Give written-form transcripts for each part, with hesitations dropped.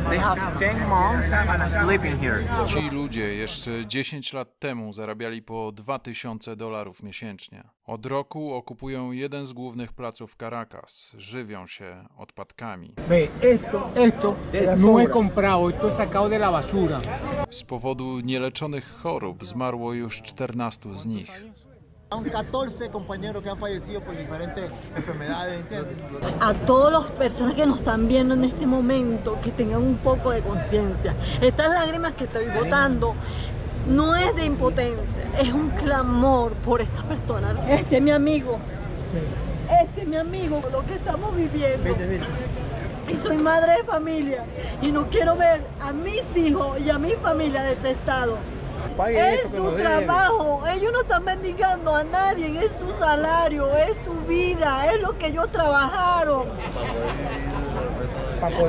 They have 10 monks sleeping here. Ci ludzie jeszcze 10 lat temu zarabiali po $2000 miesięcznie. Od roku okupują jeden z głównych placów Caracas. Żywią się odpadkami. Ve, esto no he comprado, esto es sacado de la basura. Z powodu nieleczonych chorób zmarło już 14 z nich. Son 14 compañeros que han fallecido por diferentes enfermedades, ¿entiendes? A todas las personas que nos están viendo en este momento, que tengan un poco de conciencia. Estas lágrimas que estoy botando no es de impotencia, es un clamor por estas personas. Este es mi amigo, lo que estamos viviendo. Y soy madre de familia y no quiero ver a mis hijos y a mi familia de ese estado. Es su trabajo, ellos no están mendigando a nadie, es su salario, es su vida, es lo que ellos trabajaron.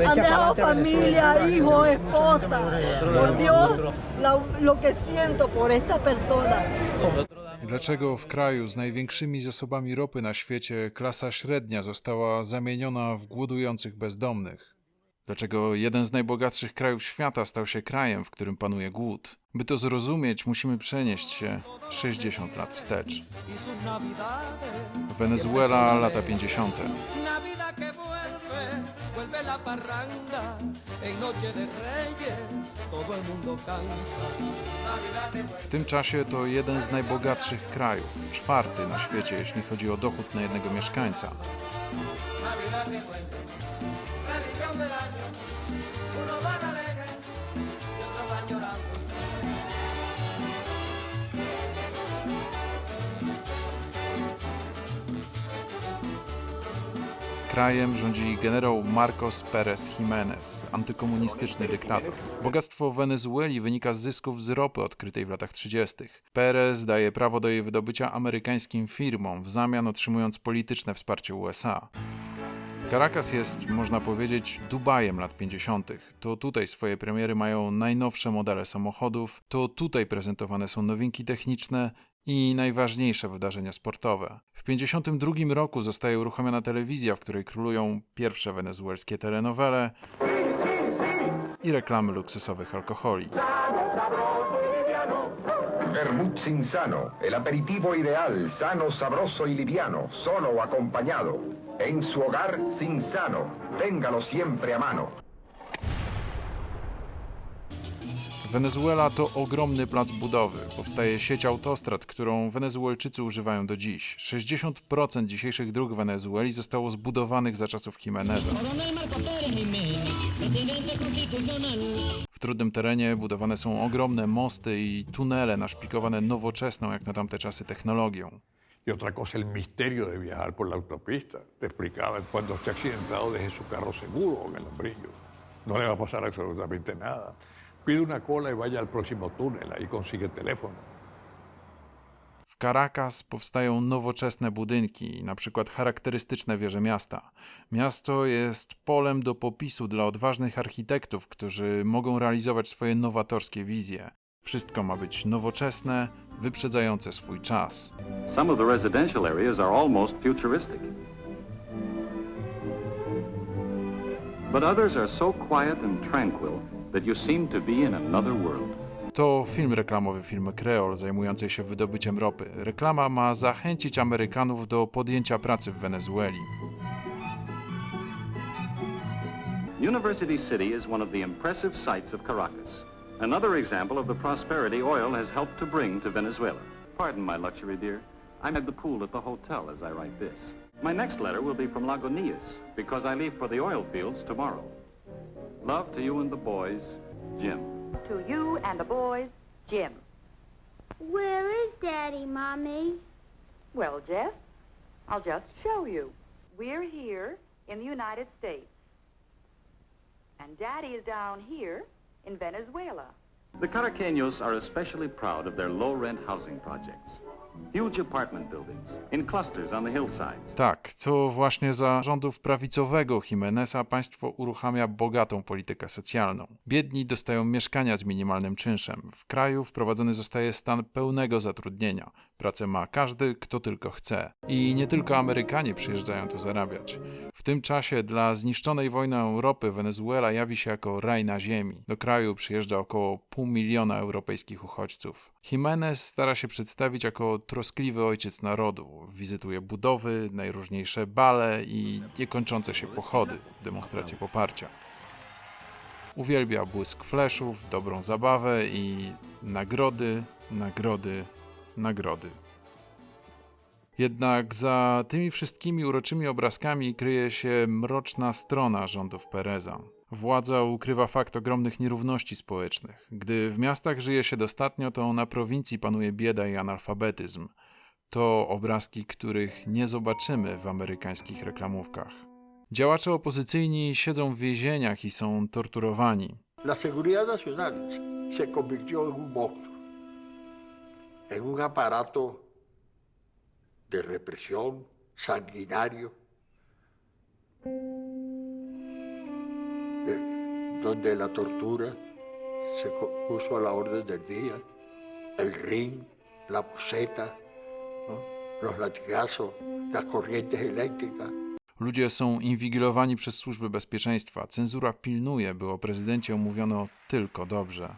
Han dejado familia, hijos, esposa. Por Dios, lo que siento por esta persona. Dlaczego w kraju z największymi zasobami ropy na świecie klasa średnia została zamieniona w głodujących bezdomnych? Dlaczego jeden z najbogatszych krajów świata stał się krajem, w którym panuje głód? By to zrozumieć, musimy przenieść się 60 lat wstecz. Wenezuela, lata 50. W tym czasie to jeden z najbogatszych krajów, czwarty na świecie, jeśli chodzi o dochód na jednego mieszkańca. Krajem rządzi generał Marcos Pérez Jiménez, antykomunistyczny dyktator. Bogactwo Wenezueli wynika z zysków z ropy odkrytej w latach 30. Pérez daje prawo do jej wydobycia amerykańskim firmom, w zamian otrzymując polityczne wsparcie USA. Caracas jest, można powiedzieć, Dubajem lat 50. To tutaj swoje premiery mają najnowsze modele samochodów, to tutaj prezentowane są nowinki techniczne i najważniejsze wydarzenia sportowe. W 1952 roku zostaje uruchomiona telewizja, w której królują pierwsze wenezuelskie telenowele i reklamy luksusowych alkoholi. Vermut sin sano, el aperitivo ideal, sano, sabroso y liviano, solo o acompañado. En su hogar sin sano, téngalo siempre a mano. Wenezuela to ogromny plac budowy. Powstaje sieć autostrad, którą Wenezuelczycy używają do dziś. 60% dzisiejszych dróg Wenezueli zostało zbudowanych za czasów Jiméneza. W trudnym terenie budowane są ogromne mosty i tunele naszpikowane nowoczesną, jak na tamte czasy, technologią. Y otra cosa, el misterio de viajar por la autopista. Te explicaban, cuando esté accidentado, deje su carro seguro en el hombrillo. No le va a pasar absolutamente nada. Pide una cola y vaya al próximo túnel, ahí consigue teléfono. W Caracas powstają nowoczesne budynki, na przykład charakterystyczne wieże miasta. Miasto jest polem do popisu dla odważnych architektów, którzy mogą realizować swoje nowatorskie wizje. Wszystko ma być nowoczesne, wyprzedzające swój czas. Some of the residential areas are almost futuristic. But others are so quiet and tranquil that you seem to be in another world. To film reklamowy firmy Kreol zajmującej się wydobyciem ropy. Reklama ma zachęcić Amerykanów do podjęcia pracy w Wenezueli. University City is one of the impressive sights of Caracas. Another example of the prosperity oil has helped to bring to Venezuela. Pardon my luxury, dear. I'm at the pool at the hotel as I write this. My next letter will be from Lagunitas, because I leave for the oil fields tomorrow. Love to you and the boys, Jim. To you and the boys, Jim. Where is Daddy, Mommy? Well, Jeff, I'll just show you. We're here in the United States. And Daddy is down here in Venezuela. The Caraqueños are especially proud of their low-rent housing projects. Huge apartment buildings in clusters on the hillsides. Tak, to właśnie za rządów prawicowego Jiméneza państwo uruchamia bogatą politykę socjalną. Biedni dostają mieszkania z minimalnym czynszem. W kraju wprowadzony zostaje stan pełnego zatrudnienia. Pracę ma każdy, kto tylko chce. I nie tylko Amerykanie przyjeżdżają tu zarabiać. W tym czasie dla zniszczonej wojną Europy Wenezuela jawi się jako raj na ziemi. Do kraju przyjeżdża około 500 000 europejskich uchodźców. Jimenez stara się przedstawić jako troskliwy ojciec narodu. Wizytuje budowy, najróżniejsze bale i niekończące się pochody, demonstracje poparcia. Uwielbia błysk fleszów, dobrą zabawę i nagrody, nagrody, nagrody. Jednak za tymi wszystkimi uroczymi obrazkami kryje się mroczna strona rządów Pereza. Władza ukrywa fakt ogromnych nierówności społecznych. Gdy w miastach żyje się dostatnio, to na prowincji panuje bieda i analfabetyzm. To obrazki, których nie zobaczymy w amerykańskich reklamówkach. Działacze opozycyjni siedzą w więzieniach i są torturowani. La seguridad nacional se convirtió en un monstruo, en un aparato de represión sanguinario, donde la tortura se puso a la orden del día, el ring, la poseta, ¿no? Los latigazos, las corrientes eléctricas. Ludzie są inwigilowani przez służby bezpieczeństwa. Cenzura pilnuje, by o prezydencie mówiono tylko dobrze.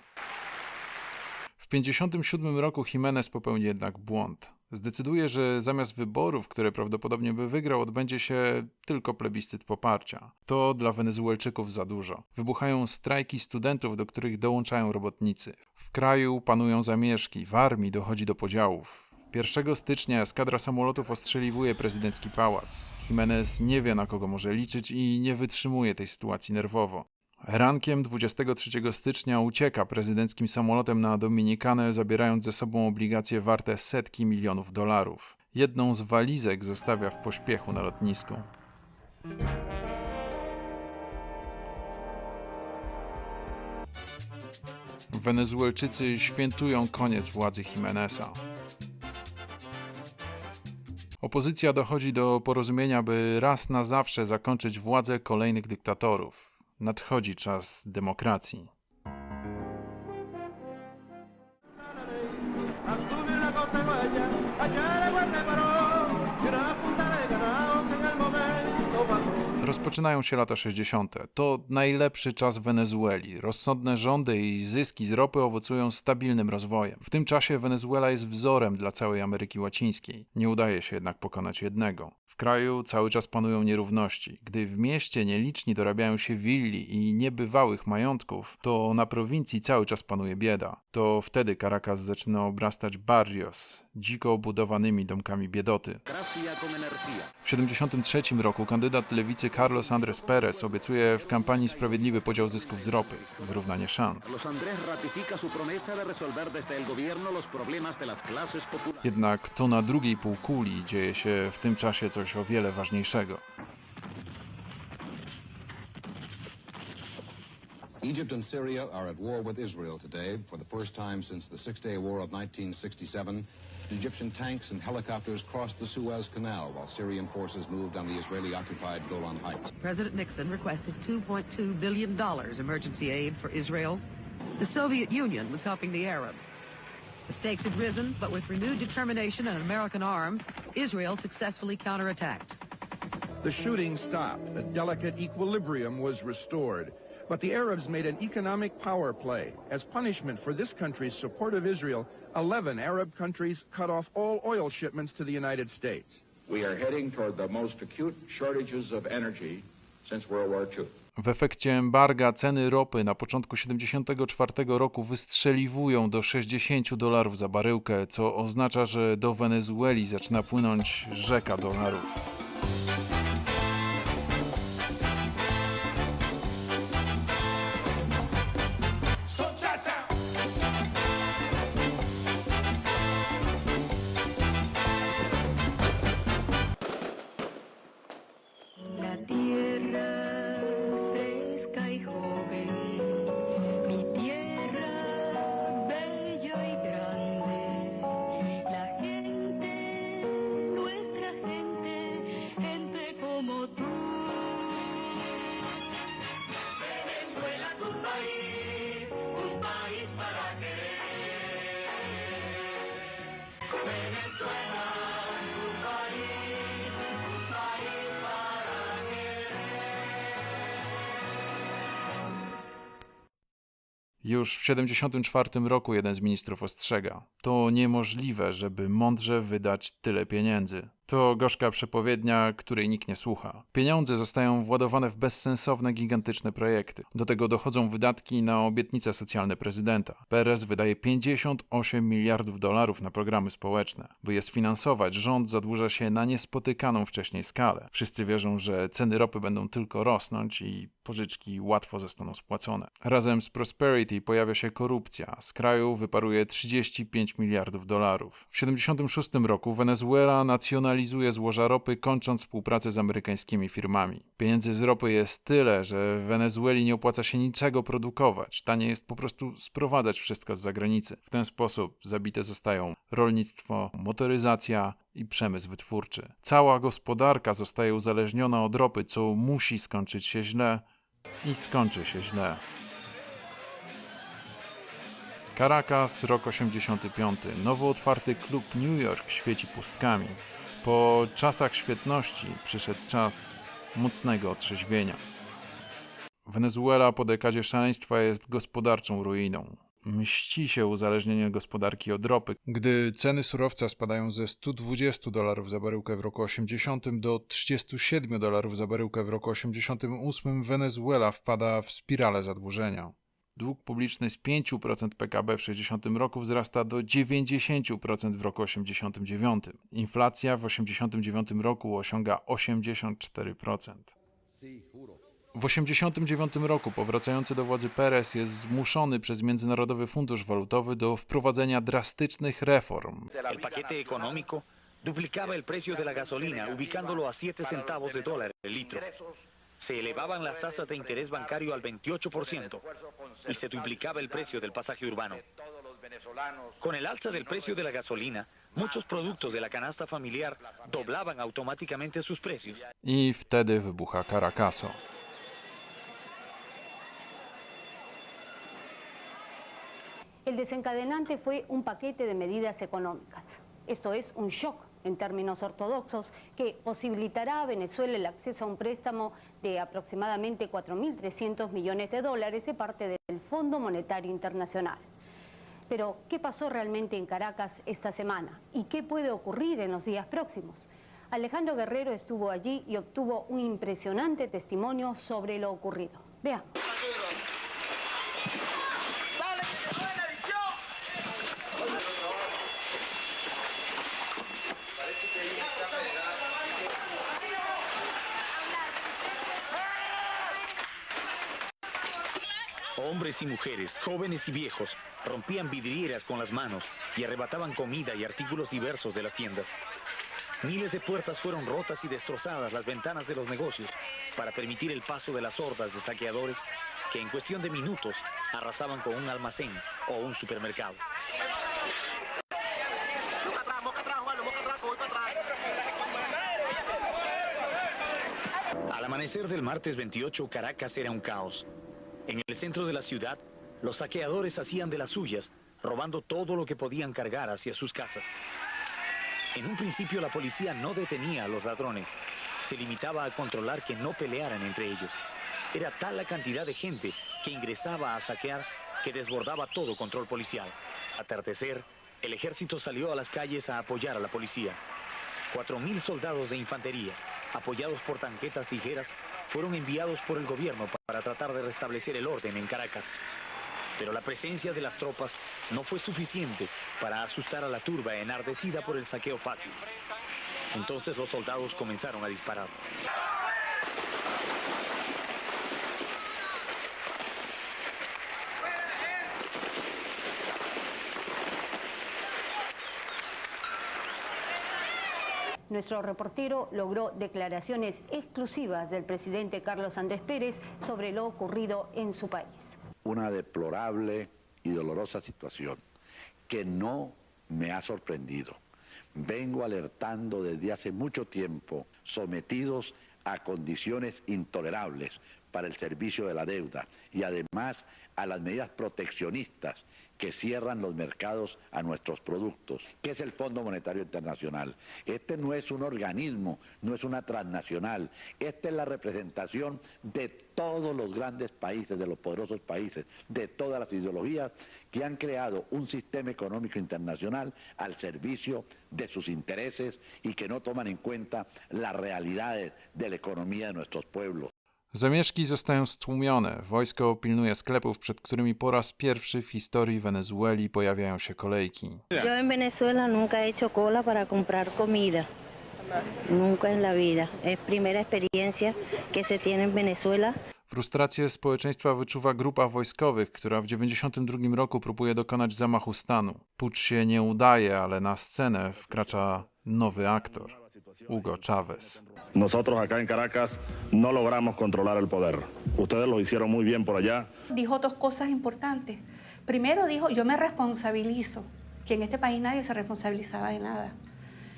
W 1957 roku Jimenez popełni jednak błąd. Zdecyduje, że zamiast wyborów, które prawdopodobnie by wygrał, odbędzie się tylko plebiscyt poparcia. To dla Wenezuelczyków za dużo. Wybuchają strajki studentów, do których dołączają robotnicy. W kraju panują zamieszki, w armii dochodzi do podziałów. 1 stycznia eskadra samolotów ostrzeliwuje prezydencki pałac. Jimenez nie wie, na kogo może liczyć i nie wytrzymuje tej sytuacji nerwowo. Rankiem 23 stycznia ucieka prezydenckim samolotem na Dominikanę, zabierając ze sobą obligacje warte setki milionów dolarów. Jedną z walizek zostawia w pośpiechu na lotnisku. Wenezuelczycy świętują koniec władzy Jimeneza. Opozycja dochodzi do porozumienia, by raz na zawsze zakończyć władzę kolejnych dyktatorów. Nadchodzi czas demokracji. Rozpoczynają się lata 60. To najlepszy czas Wenezueli. Rozsądne rządy i zyski z ropy owocują stabilnym rozwojem. W tym czasie Wenezuela jest wzorem dla całej Ameryki Łacińskiej. Nie udaje się jednak pokonać jednego. W kraju cały czas panują nierówności. Gdy w mieście nieliczni dorabiają się willi i niebywałych majątków, to na prowincji cały czas panuje bieda. To wtedy Caracas zaczyna obrastać barrios, dziko obudowanymi domkami biedoty. W 1973 roku kandydat lewicy Carlos Andrés Pérez obiecuje w kampanii sprawiedliwy podział zysków z ropy, wyrównanie szans. Jednak to na drugiej półkuli dzieje się w tym czasie coś o wiele ważniejszego. Egypt and Syria are at war with Israel today for the first time since the Six-Day War of 1967. Egyptian tanks and helicopters crossed the Suez Canal while Syrian forces moved on the Israeli-occupied Golan Heights. President Nixon requested $2.2 billion emergency aid for Israel. The Soviet Union was helping the Arabs. The stakes had risen, but with renewed determination and American arms, Israel successfully counterattacked. The shooting stopped. A delicate equilibrium was restored. But the Arabs made an economic power play. As punishment for this country's support of Israel, 11 Arab countries cut off all oil shipments to the United States. We are heading toward the most acute shortages of energy since World War II. W efekcie embarga ceny ropy na początku 1974 roku wystrzeliwują do $60 za baryłkę, co oznacza, że do Wenezueli zaczyna płynąć rzeka dolarów. Un país para querer. Już w 1974 roku jeden z ministrów ostrzega: to niemożliwe, żeby mądrze wydać tyle pieniędzy. To gorzka przepowiednia, której nikt nie słucha. Pieniądze zostają władowane w bezsensowne, gigantyczne projekty. Do tego dochodzą wydatki na obietnice socjalne prezydenta. Perez wydaje 58 miliardów dolarów na programy społeczne. By je sfinansować, rząd zadłuża się na niespotykaną wcześniej skalę. Wszyscy wierzą, że ceny ropy będą tylko rosnąć i pożyczki łatwo zostaną spłacone. Razem z Prosperity pojawia się korupcja. Z kraju wyparuje 35 miliardów dolarów. W 1976 roku Wenezuela nacjonalizuje złoża ropy, kończąc współpracę z amerykańskimi firmami. Pieniędzy z ropy jest tyle, że w Wenezueli nie opłaca się niczego produkować. Taniej jest po prostu sprowadzać wszystko z zagranicy. W ten sposób zabite zostają rolnictwo, motoryzacja i przemysł wytwórczy. Cała gospodarka zostaje uzależniona od ropy, co musi skończyć się źle i skończy się źle. Caracas, rok 85. Nowo otwarty klub New York świeci pustkami. Po czasach świetności przyszedł czas mocnego otrzeźwienia. Wenezuela po dekadzie szaleństwa jest gospodarczą ruiną. Mści się uzależnienie gospodarki od ropy. Gdy ceny surowca spadają ze $120 za baryłkę w roku 80 do $37 za baryłkę w roku 88, Wenezuela wpada w spiralę zadłużenia. Dług publiczny z 5% PKB w 60 roku wzrasta do 90% w roku 89. Inflacja w 89 roku osiąga 84%. W 89 roku powracający do władzy Perez jest zmuszony przez Międzynarodowy Fundusz Walutowy do wprowadzenia drastycznych reform. El paquete económico duplicaba el precio de la gasolina, ubicándolo a 7 centavos de dólar el litro. Se elevaban las tasas de interés bancario al 28% y se duplicaba el precio del pasaje urbano. Con el alza del precio de la gasolina, muchos productos de la canasta familiar doblaban automáticamente sus precios. I wtedy wybucha Caracaso. El desencadenante fue un paquete de medidas económicas. Esto es un shock en términos ortodoxos que posibilitará a Venezuela el acceso a un préstamo de aproximadamente 4.300 millones de dólares de parte del Fondo Monetario Internacional. Pero, ¿qué pasó realmente en Caracas esta semana? ¿Y qué puede ocurrir en los días próximos? Alejandro Guerrero estuvo allí y obtuvo un impresionante testimonio sobre lo ocurrido. Vean. Hombres y mujeres, jóvenes y viejos, rompían vidrieras con las manos y arrebataban comida y artículos diversos de las tiendas. Miles de puertas fueron rotas y destrozadas las ventanas de los negocios para permitir el paso de las hordas de saqueadores que en cuestión de minutos arrasaban con un almacén o un supermercado. Al amanecer del martes 28, Caracas era un caos. En el centro de la ciudad, los saqueadores hacían de las suyas, robando todo lo que podían cargar hacia sus casas. En un principio la policía no detenía a los ladrones, se limitaba a controlar que no pelearan entre ellos. Era tal la cantidad de gente que ingresaba a saquear que desbordaba todo control policial. Al atardecer, el ejército salió a las calles a apoyar a la policía. 4.000 soldados de infantería, apoyados por tanquetas ligeras, fueron enviados por el gobierno para tratar de restablecer el orden en Caracas. Pero la presencia de las tropas no fue suficiente para asustar a la turba enardecida por el saqueo fácil. Entonces los soldados comenzaron a disparar. Nuestro reportero logró declaraciones exclusivas del presidente Carlos Andrés Pérez sobre lo ocurrido en su país. Una deplorable y dolorosa situación que no me ha sorprendido. Vengo alertando desde hace mucho tiempo, sometidos a condiciones intolerables para el servicio de la deuda y además a las medidas proteccionistas que cierran los mercados a nuestros productos. ¿Qué es el Fondo Monetario Internacional? Este no es un organismo, no es una transnacional. Esta es la representación de todos los grandes países, de los poderosos países, de todas las ideologías que han creado un sistema económico internacional al servicio de sus intereses y que no toman en cuenta las realidades de la economía de nuestros pueblos. Zamieszki zostają stłumione, wojsko pilnuje sklepów, przed którymi po raz pierwszy w historii Wenezueli pojawiają się kolejki. Yo en Venezuela nunca he hecho cola para comprar comida. Nunca en la vida. Es primera experiencia que se tiene en Venezuela. Frustrację społeczeństwa wyczuwa grupa wojskowych, która w 1992 roku próbuje dokonać zamachu stanu. Pucz się nie udaje, ale na scenę wkracza nowy aktor, Hugo Chávez. Nosotros acá en Caracas no logramos controlar el poder. Ustedes lo hicieron muy bien por allá. Dijo dos cosas importantes. Primero dijo, yo me responsabilizo, que en este país nadie se responsabilizaba de nada.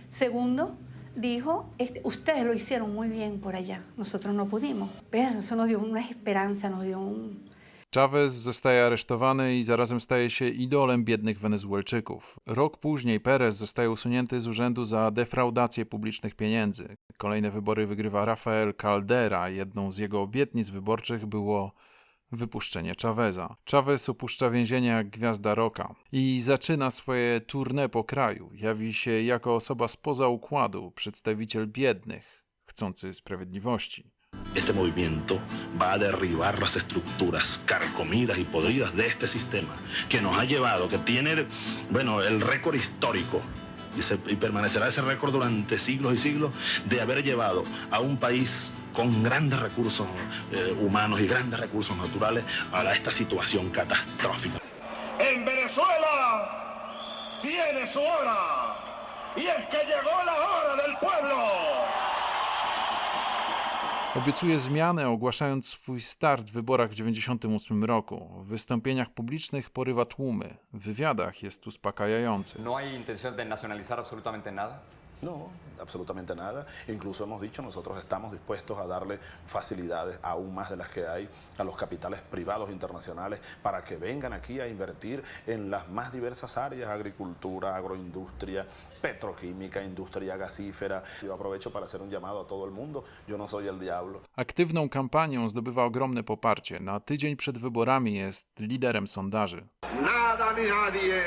Segundo, dijo, ustedes lo hicieron muy bien por allá, nosotros no pudimos. Pero eso nos dio una esperanza, nos dio un... Chávez zostaje aresztowany i zarazem staje się idolem biednych Wenezuelczyków. Rok później Pérez zostaje usunięty z urzędu za defraudację publicznych pieniędzy. Kolejne wybory wygrywa Rafael Caldera. Jedną z jego obietnic wyborczych było wypuszczenie Cháveza. Chávez opuszcza więzienie jak gwiazda rocka i zaczyna swoje tournée po kraju. Jawi się jako osoba spoza układu, przedstawiciel biednych, chcący sprawiedliwości. Este movimiento va a derribar las estructuras carcomidas y podridas de este sistema que nos ha llevado, que tiene, bueno, el récord histórico y permanecerá ese récord durante siglos y siglos de haber llevado a un país con grandes recursos humanos y grandes recursos naturales a esta situación catastrófica. En Venezuela tiene su hora y es que llegó la hora del pueblo. Obiecuje zmianę, ogłaszając swój start w wyborach w 1998 roku. W wystąpieniach publicznych porywa tłumy. W wywiadach jest uspokajający. No hay intención de nacionalizar absolutamente nada. No, absolutamente nada. Incluso hemos dicho, nosotros estamos dispuestos a darle facilidades aún más de las que hay a los capitales privados internacionales para que vengan aquí a invertir en las más diversas áreas, agricultura, agroindustria, petroquímica, industria gasífera. Yo aprovecho para hacer un llamado a todo el mundo. Yo no soy el diablo. Aktywną kampanią zdobywa ogromne poparcie. Na tydzień przed wyborami jest liderem sondaży. Nada ni nadie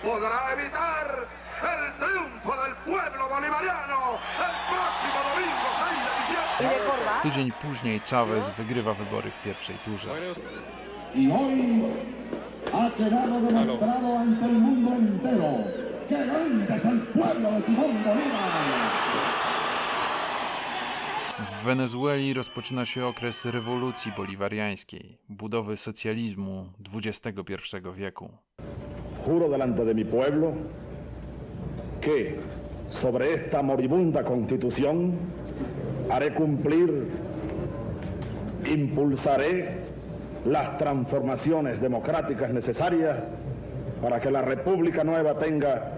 podrá evitar el triunfo del pueblo bolivariano el próximo domingo 6 de diciembre. Tydzień później Chávez wygrywa wybory w pierwszej turze. Y hoy ha quedado demostrado ante el mundo entero que grande es el pueblo de Simón Bolívar. W Wenezueli rozpoczyna się okres rewolucji boliwariańskiej, budowy socjalizmu XXI wieku. Juro delante de mi pueblo que sobre esta moribunda constitución haré cumplir, impulsaré las transformaciones democráticas necesarias para que la República Nueva tenga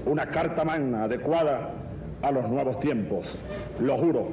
una carta magna adecuada a los nuevos tiempos. Lo juro.